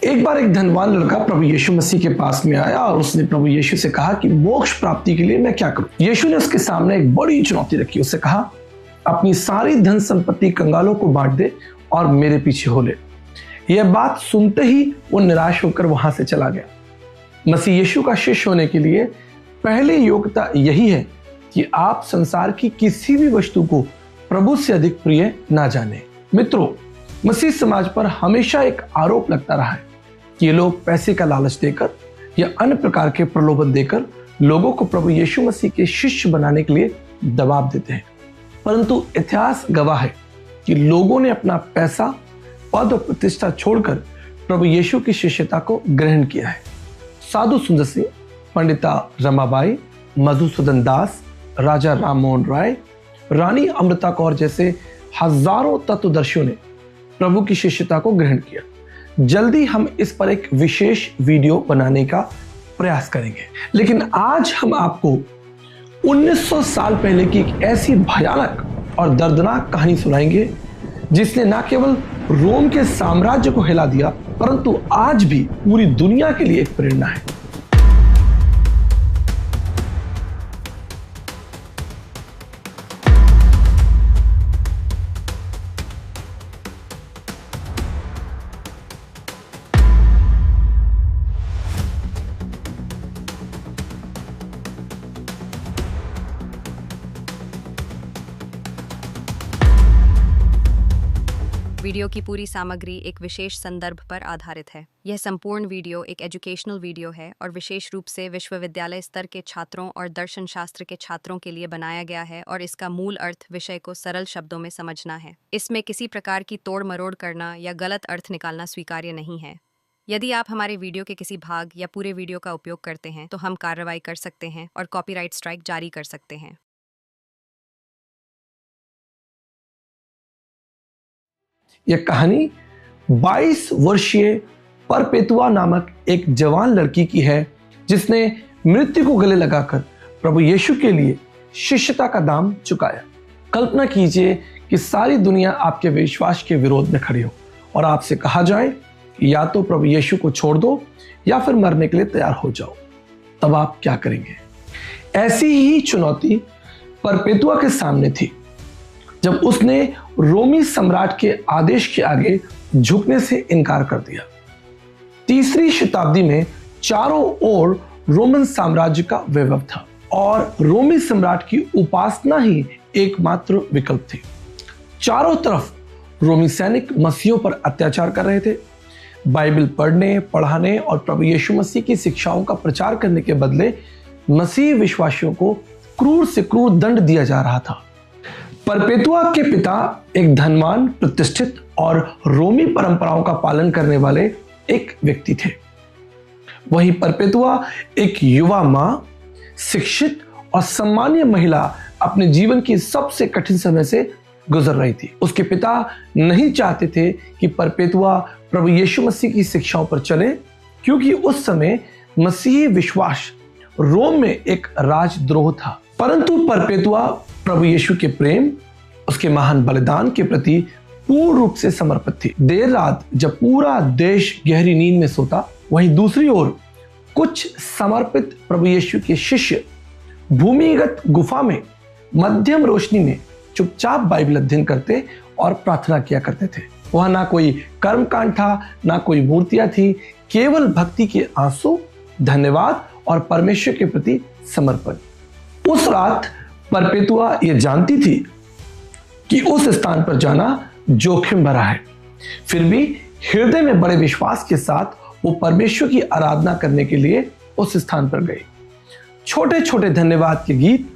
एक बार एक धनवान लड़का प्रभु यीशु मसीह के पास में आया और उसने प्रभु यीशु से कहा कि मोक्ष प्राप्ति के लिए मैं क्या करूं। यीशु ने उसके सामने एक बड़ी चुनौती रखी। उससे कहा, अपनी सारी धन संपत्ति कंगालों को बांट दे और मेरे पीछे हो ले। यह बात सुनते ही वो निराश होकर वहां से चला गया। मसीह यीशु का शिष्य होने के लिए पहली योग्यता यही है कि आप संसार की किसी भी वस्तु को प्रभु से अधिक प्रिय ना जाने। मित्रों, मसीह समाज पर हमेशा एक आरोप लगता रहा है कि ये लोग पैसे का लालच देकर या अन्य प्रकार के प्रलोभन देकर लोगों को प्रभु यीशु मसीह के शिष्य बनाने के लिए दबाव देते हैं। परंतु इतिहास गवाह है कि लोगों ने अपना पैसा, पद और प्रतिष्ठा छोड़कर प्रभु यीशु की शिष्यता को ग्रहण किया है। साधु सुंदर सिंह, पंडिता रमाबाई, मधुसूदन दास, राजा राममोहन राय, रानी अमृता कौर जैसे हजारों तत्वदर्शियों ने प्रभु की शिष्यता को ग्रहण किया। जल्दी हम इस पर एक विशेष वीडियो बनाने का प्रयास करेंगे, लेकिन आज हम आपको 1900 साल पहले की एक ऐसी भयानक और दर्दनाक कहानी सुनाएंगे जिसने न केवल रोम के साम्राज्य को हिला दिया, परंतु आज भी पूरी दुनिया के लिए एक प्रेरणा है। वीडियो की पूरी सामग्री एक विशेष संदर्भ पर आधारित है। यह संपूर्ण वीडियो एक एजुकेशनल वीडियो है और विशेष रूप से विश्वविद्यालय स्तर के छात्रों और दर्शन शास्त्र के छात्रों के लिए बनाया गया है और इसका मूल अर्थ विषय को सरल शब्दों में समझना है। इसमें किसी प्रकार की तोड़ मरोड़ करना या गलत अर्थ निकालना स्वीकार्य नहीं है। यदि आप हमारे वीडियो के किसी भाग या पूरे वीडियो का उपयोग करते हैं तो हम कार्रवाई कर सकते हैं और कॉपीराइट स्ट्राइक जारी कर सकते हैं। यह कहानी 22 वर्षीय परपेतुआ नामक एक जवान लड़की की है जिसने मृत्यु को गले लगाकर प्रभु यीशु के लिए शिष्यता का दाम चुकाया। कल्पना कीजिए कि सारी दुनिया आपके विश्वास के विरोध में खड़ी हो और आपसे कहा जाए कि या तो प्रभु यीशु को छोड़ दो या फिर मरने के लिए तैयार हो जाओ। तब आप क्या करेंगे? ऐसी ही चुनौती परपेतुआ के सामने थी जब उसने रोमी सम्राट के आदेश के आगे झुकने से इनकार कर दिया। तीसरी शताब्दी में चारों ओर रोमन साम्राज्य का वैभव था और रोमी सम्राट की उपासना ही एकमात्र विकल्प थी। चारों तरफ रोमी सैनिक मसीहियों पर अत्याचार कर रहे थे। बाइबल पढ़ने, पढ़ाने और प्रभु यीशु मसीह की शिक्षाओं का प्रचार करने के बदले मसीह विश्वासियों को क्रूर से क्रूर दंड दिया जा रहा था। परपेतुआ के पिता एक धनवान, प्रतिष्ठित और रोमी परंपराओं का पालन करने वाले एक व्यक्ति थे। वहीं परपेतुआ एक युवा मां, शिक्षित और सम्मानीय महिला अपने जीवन की सबसे कठिन समय से गुजर रही थी। उसके पिता नहीं चाहते थे कि परपेतुआ प्रभु यीशु मसीह की शिक्षाओं पर चले, क्योंकि उस समय मसीही विश्वास रोम में एक राजद्रोह था। परंतु परपेतुआ प्रभु यीशु के प्रेम, उसके महान बलिदान के प्रति पूर्ण रूप से समर्पित थी। देर रात जब पूरा देश गहरी नींद में सोता, वहीं दूसरी ओर कुछ समर्पित प्रभु यीशु के शिष्य भूमिगत गुफा में मध्यम रोशनी में चुपचाप बाइबल अध्ययन करते और प्रार्थना किया करते थे। वहां ना कोई कर्मकांड था, ना कोई मूर्तियां थी, केवल भक्ति के आंसू, धन्यवाद और परमेश्वर के प्रति समर्पण। उस रात परपेतुआ यह जानती थी कि उस स्थान पर जाना जोखिम भरा है, फिर भी हृदय में बड़े विश्वास के साथ वो परमेश्वर की आराधना करने के लिए उस स्थान पर गई। छोटे छोटे धन्यवाद के गीत,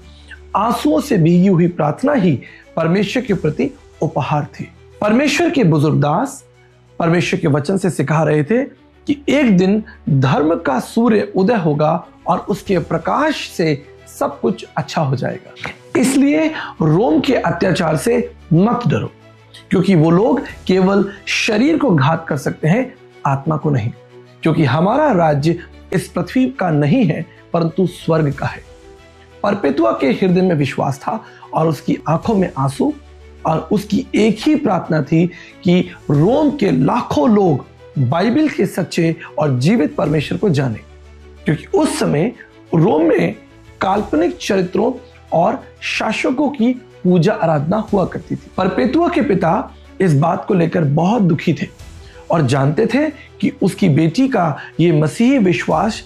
आंसुओं से भीगी हुई प्रार्थना ही परमेश्वर के प्रति उपहार थी। परमेश्वर के बुजुर्ग दास परमेश्वर के वचन से सिखा रहे थे कि एक दिन धर्म का सूर्य उदय होगा और उसके प्रकाश से सब कुछ अच्छा हो जाएगा। इसलिए रोम के अत्याचार से मत डरो, क्योंकि वो लोग केवल शरीर को घात कर सकते हैं, आत्मा को नहीं। क्योंकि हमारा राज्य इस पृथ्वी का नहीं है, परंतु स्वर्ग का है। परपेतुआ के हृदय में विश्वास था और उसकी आंखों में आंसू, और उसकी एक ही प्रार्थना थी कि रोम के लाखों लोग बाइबल के सच्चे और जीवित परमेश्वर को जाने, क्योंकि उस समय रोम में काल्पनिक चरित्रों और शासकों की पूजा आराधना हुआ करती थी। परपेतुआ के पिता इस बात को लेकर बहुत दुखी थे और जानते थे कि उसकी बेटी का ये मसीही विश्वास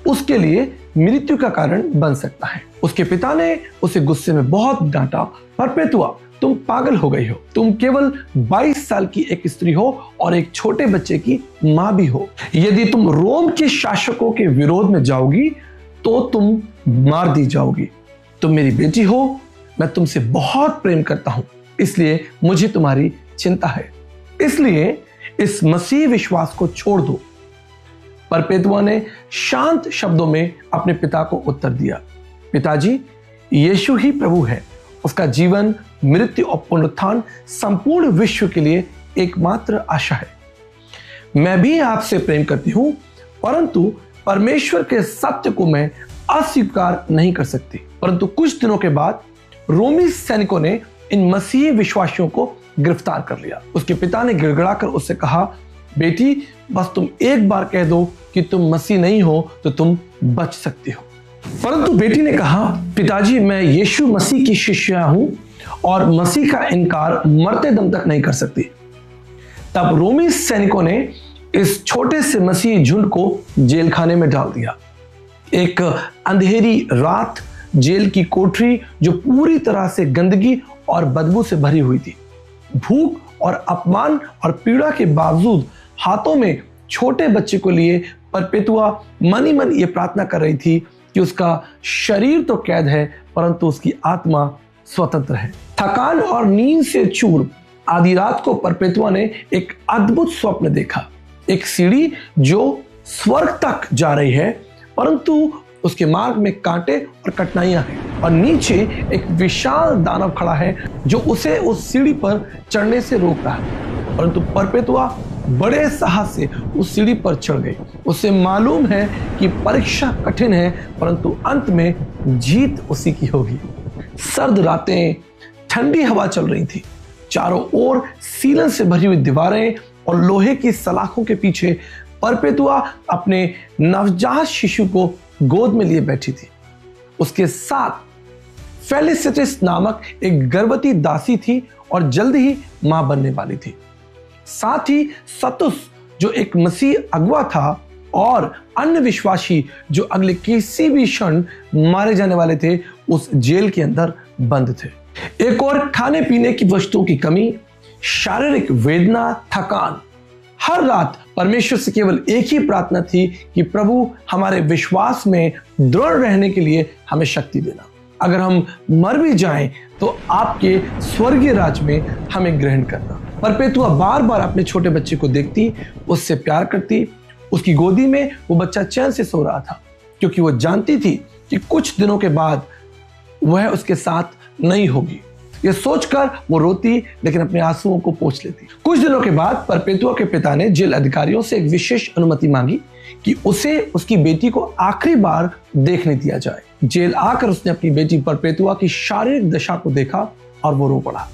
उसके लिए मृत्यु का कारण बन सकता है। उसके पिता ने उसे गुस्से में बहुत डांटा, परपेतुआ तुम पागल हो गई हो, तुम केवल 22 साल की एक स्त्री हो और एक छोटे बच्चे की मां भी हो। यदि तुम रोम के शासकों के विरोध में जाओगी तो तुम मार दी जाओगी। तुम मेरी बेटी हो, मैं तुमसे बहुत प्रेम करता हूं, इसलिए मुझे तुम्हारी चिंता है, इसलिए इस मसीह विश्वास को छोड़ दो। परपेतुआ ने शांत शब्दों में अपने पिता को उत्तर दिया, पिताजी, यीशु ही प्रभु है। उसका जीवन, मृत्यु और पुनरुत्थान संपूर्ण विश्व के लिए एकमात्र आशा है। मैं भी आपसे प्रेम करती हूं, परंतु परमेश्वर के सत्य को मैं अस्वीकार नहीं कर सकती। परंतु कुछ दिनों के बाद रोमी सैनिकों ने इन मसीही विश्वासियों को गिरफ्तार कर लिया। उसके पिता ने गिड़गिड़ाकर उससे कहा, बेटी, बस तुम एक बार कह दो कि तुम मसीह नहीं हो तो तुम बच सकती हो। परंतु बेटी ने कहा, पिताजी, मैं यीशु मसीह की शिष्या हूं और मसीह का इनकार मरते दम तक नहीं कर सकती। तब रोमी सैनिकों ने इस छोटे से मसीही झुंड को जेल खाने में डाल दिया। एक अंधेरी रात, जेल की कोठरी जो पूरी तरह से गंदगी और बदबू से भरी हुई थी। भूख और अपमान और पीड़ा के बावजूद हाथों में छोटे बच्चे को लिए परपेतुआ मन ही मन ये प्रार्थना कर रही थी कि उसका शरीर तो कैद है, परंतु उसकी आत्मा स्वतंत्र है। थकान और नींद से चूर आधी रात को परपेतुआ ने एक अद्भुत स्वप्न देखा। एक सीढ़ी जो स्वर्ग तक जा रही है, परंतु उसके मार्ग में कांटे और कठिनाइयां हैं और नीचे एक विशाल दानव खड़ा है जो उसे उस सीढ़ी पर चढ़ने से रोक रहा है। परंतु परपेतुआ बड़े साहस से उस सीढ़ी पर चढ़ गई। उसे मालूम है कि परीक्षा कठिन है, परंतु अंत में जीत उसी की होगी। सर्द रातें, ठंडी हवा चल रही थी। चारों ओर सीलन से भरी हुई दीवारें और लोहे की सलाखों के पीछे परपेतुआ अपने नवजात शिशु को गोद में लिए बैठी थी। उसके साथ फेलिसिटिस नामक एक गर्भवती दासी थी और जल्द ही मां बनने वाली थी। साथ ही सतुस जो एक मसीह अगुआ था और अन्य विश्वासी जो अगले किसी भी क्षण मारे जाने वाले थे, उस जेल के अंदर बंद थे। एक और खाने पीने की वस्तुओं की कमी, शारीरिक वेदना, थकान। हर रात परमेश्वर से केवल एक ही प्रार्थना थी कि प्रभु हमारे विश्वास में दृढ़ रहने के लिए हमें शक्ति देना। अगर हम मर भी जाएं तो आपके स्वर्गीय राज्य में हमें ग्रहण करना। परपेतुआ बार बार अपने छोटे बच्चे को देखती, उससे प्यार करती। उसकी गोदी में वो बच्चा चैन से सो रहा था, क्योंकि वो जानती थी कि कुछ दिनों के बाद वह उसके साथ नहीं होगी। यह सोचकर वो रोती, लेकिन अपने आंसुओं को पोंछ लेती। कुछ दिनों के बाद परपेतुआ के पिता ने जेल अधिकारियों से एक विशेष अनुमति मांगी कि उसे उसकी बेटी को आखिरी बार देखने दिया जाए। जेल आकर उसने अपनी बेटी परपेतुआ की शारीरिक दशा को देखा और वो रो पड़ा।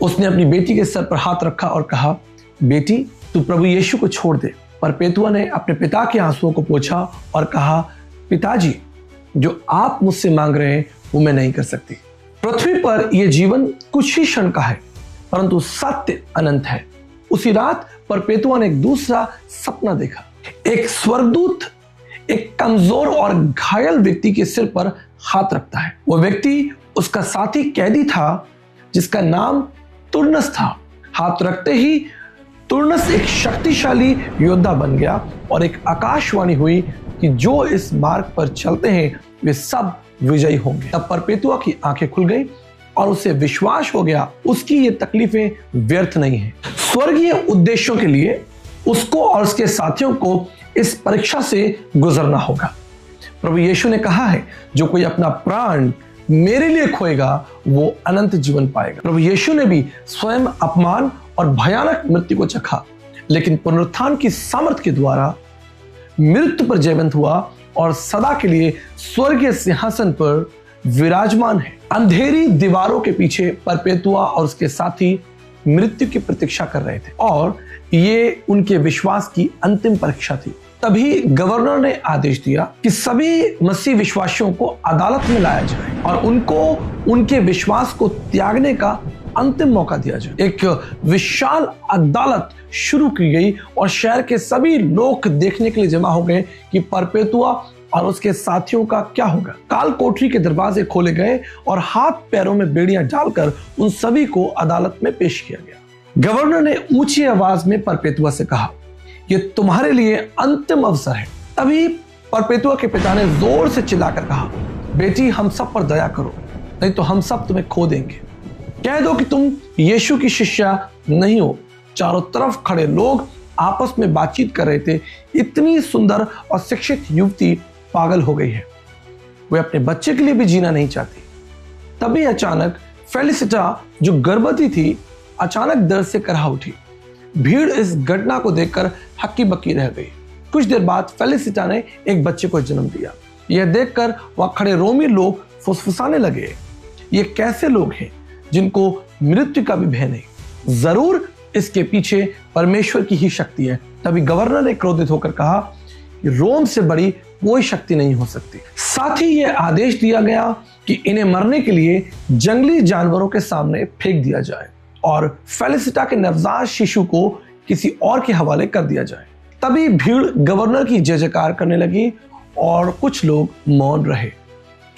उसने अपनी बेटी के सर पर हाथ रखा और कहा, बेटी, तू प्रभु यीशु को छोड़ दे। परपेतुआ ने अपने पिता के आंसुओं को पोंछा और कहा, पिताजी, जो आप मुझसे मांग रहे हैं वो मैं नहीं कर सकती। पृथ्वी पर यह जीवन कुछ ही क्षण का है, परंतु सत्य अनंत है। उसी रात परपेतुआ ने एक दूसरा सपना देखा। एक स्वर्गदूत एक कमजोर और घायल व्यक्ति के सिर पर हाथ रखता है। वह व्यक्ति उसका साथी कैदी था जिसका नाम तुर्नस था। हाथ रखते ही तुर्नस एक शक्तिशाली योद्धा बन गया और एक आकाशवाणी हुई कि जो इस मार्ग पर चलते हैं वे सब विजयी होंगे। तब परपेतुआ की आंखें खुल गई और उसे विश्वास हो गया उसकी ये तकलीफें व्यर्थ नहीं है। स्वर्गीय उद्देश्यों के लिए उसको और उसके साथियों को इस परीक्षा से गुजरना होगा। प्रभु यीशु ने कहा है, जो कोई अपना प्राण मेरे लिए खोएगा वो अनंत जीवन पाएगा। प्रभु यीशु ने भी स्वयं अपमान और भयानक मृत्यु को चखा, लेकिन पुनरुत्थान की सामर्थ्य के द्वारा मृत्यु पर जयवंत हुआ और सदा के लिए स्वर्गीय सिंहासन पर विराजमान है। अंधेरी दीवारों के पीछे परपेतुआ और उसके साथी मृत्यु की प्रतीक्षा कर रहे थे और ये उनके विश्वास की अंतिम परीक्षा थी। तभी गवर्नर ने आदेश दिया कि सभी मसीह विश्वासियों को अदालत में लाया जाए और उनको उनके विश्वास को त्यागने का अंतिम मौका दिया जाए। एक विशाल अदालत शुरू की गई और शहर के सभी लोग देखने के लिए जमा हो गए कि परपेतुआ और उसके साथियों का क्या होगा। काल कोठरी के दरवाजे खोले गए और हाथ पैरों में बेड़ियां डालकर उन सभी को अदालत में पेश किया गया। गवर्नर ने ऊंची आवाज में परपेतुआ से कहा, ये तुम्हारे लिए अंतिम अवसर है। तभी परपेतुआ के पिता ने जोर से चिल्लाकर कहा, बेटी हम सब पर दया करो, नहीं तो हम सब तुम्हें खो देंगे। कह दो कि तुम यीशु की शिष्या नहीं हो। चारों तरफ खड़े लोग आपस में बातचीत कर रहे थे। इतनी सुंदर और शिक्षित युवती पागल हो गई है, वे अपने बच्चे के लिए भी जीना नहीं चाहती। तभी अचानक फेलिसिटा जो गर्भवती थी अचानक दर्द से करहा उठी। भीड़ इस घटना को देखकर हक्की बक्की रह गई। कुछ देर बाद फेलिसिटा ने एक बच्चे को जन्म दिया। यह देखकर वहां खड़े रोमी लोग फुसफुसाने लगे, ये कैसे लोग हैं जिनको मृत्यु का भी भय नहीं, जरूर इसके पीछे परमेश्वर की ही शक्ति है। तभी गवर्नर ने क्रोधित होकर कहा कि रोम से बड़ी कोई शक्ति नहीं हो सकती। साथ ही यह आदेश दिया गया कि इन्हें मरने के लिए जंगली जानवरों के सामने फेंक दिया जाए और फेलिसिटा के नवजात शिशु को किसी और के हवाले कर दिया जाए। तभी भीड़ गवर्नर की जय जयकार करने लगी और कुछ लोग मौन रहे,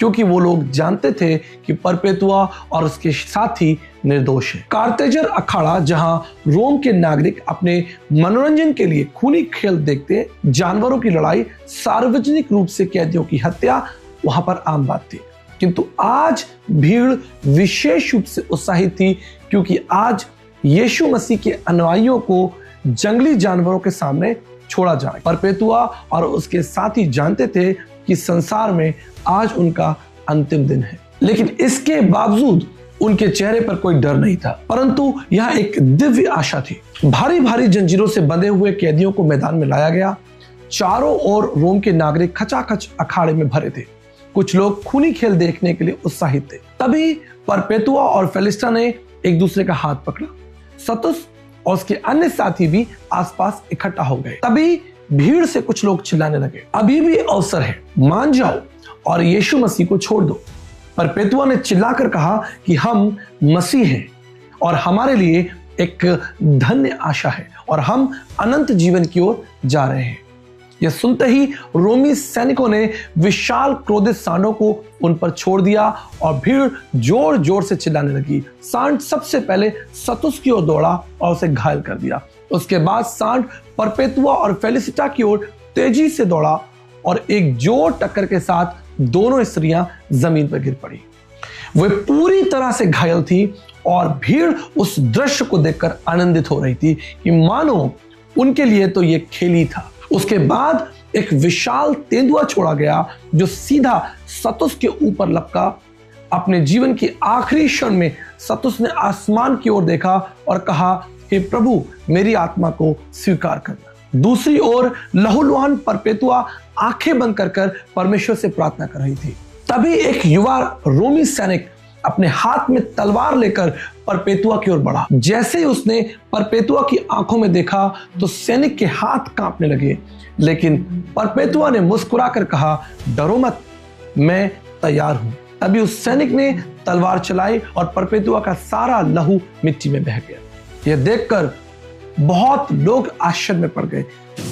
क्योंकि वो लोग जानते थे कि परपेतुआ और उसके साथी निर्दोष हैं। कार्तेजर अखाड़ा, जहां रोम के नागरिक अपने मनोरंजन के लिए खूनी खेल देखते, जानवरों की लड़ाई, सार्वजनिक रूप से कैदियों की हत्या वहां पर आम बात थी। किंतु आज भीड़ विशेष रूप से उत्साहित थी, क्योंकि आज यीशु मसीह के अनुयायियों को जंगली जानवरों के सामने छोड़ा जाए। परपेतुआ और उसके साथी जानते थे कि संसार में आज उनका अंतिम दिन है, लेकिन इसके बावजूद उनके चेहरे पर कोई डर नहीं था, परंतु यहाँ एक दिव्य आशा थी। भारी भारी जंजीरों से बंधे हुए कैदियों को मैदान में लाया गया। चारों ओर रोम के नागरिक खचाखच अखाड़े में भरे थे। कुछ लोग खूनी खेल देखने के लिए उत्साहित थे। तभी परपेतुआ और फेलिस्टा ने एक दूसरे का हाथ पकड़ा। सतुस और उसके अन्य साथी भी आसपास इकट्ठा हो गए। तभी भीड़ से कुछ लोग चिल्लाने लगे, अभी भी अवसर है, मान जाओ और यीशु मसीह को छोड़ दो। परपेतुआ ने चिल्लाकर कहा कि हम मसीह हैं और हमारे लिए एक धन्य आशा है और हम अनंत जीवन की ओर जा रहे हैं। यह सुनते ही रोमी सैनिकों ने विशाल क्रोधित सांडों को उन पर छोड़ दिया और भीड़ जोर जोर से चिल्लाने लगी। सांड सबसे पहले सतुस की ओर दौड़ा और उसे घायल कर दिया। उसके बाद सांड परपेतुआ और फेलिसिटा की ओर तेजी से दौड़ा और एक जोर टक्कर के साथ दोनों स्त्रियां जमीन पर गिर पड़ी। वे पूरी तरह से घायल थी और भीड़ उस दृश्य को देखकर आनंदित हो रही थी कि मानो उनके लिए तो यह खेल ही था। उसके बाद एक विशाल तेंदुआ छोड़ा गया जो सीधा सतुस के ऊपर लपका। अपने जीवन की आखिरी क्षण में सतुस ने आसमान की ओर देखा और कहा, हे प्रभु, मेरी आत्मा को स्वीकार करना। दूसरी ओर लहूलुहान परपेतुआ आंखें बंद कर परमेश्वर से प्रार्थना कर रही थी। तभी एक युवा रोमी सैनिक अपने हाथ में तलवार लेकर परपेतुआ की ओर बढ़ा। जैसे ही उसने परपेतुआ की आंखों में देखा तो सैनिक के हाथ कांपने लगे, लेकिन परपेतुआ ने मुस्कुराकर कहा, डरो मत, मैं तैयार हूं। तभी उस सैनिक ने तलवार चलाई और परपेतुआ का सारा लहू मिट्टी में बह गया। यह देखकर बहुत लोग आश्चर्य में पड़ गए।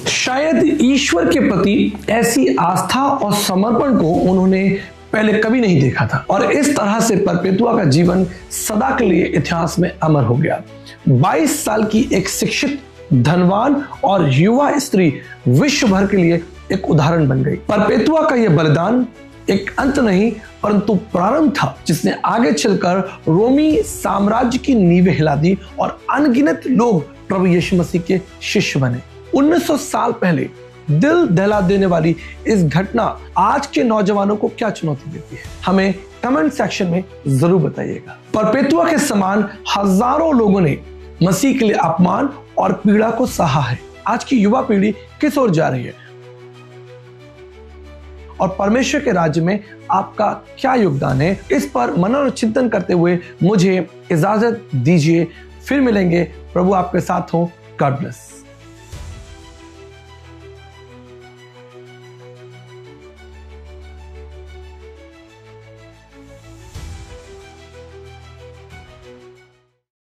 शायद ईश्वर के प्रति ऐसी आस्था और समर्पण को उन्होंने पहले कभी नहीं देखा था और इस तरह से परपेतुआ का जीवन सदा के लिए इतिहास में अमर हो गया। 22 साल की एक शिक्षित, धनवान और युवा स्त्री विश्व भर के लिए एक उदाहरण बन गई। परपेतुआ का यह बलिदान एक अंत नहीं परंतु प्रारंभ था, जिसने आगे चलकर रोमी साम्राज्य की नींवें हिला दी और अनगिनत लोग प्रभु यीशु मसीह के शिष्य बने। 1900 साल पहले दिल दहला देने वाली इस घटना आज के नौजवानों को क्या चुनौती देती है, हमें कमेंट सेक्शन में जरूर बताइएगा। परपेतुआ के समान हजारों लोगों ने मसीह के लिए अपमान और पीड़ा को सहा है। आज की युवा पीढ़ी किस ओर जा रही है और परमेश्वर के राज्य में आपका क्या योगदान है, इस पर मनोचिंतन करते हुए मुझे इजाजत दीजिए। फिर मिलेंगे। प्रभु आपके साथ हो। God bless.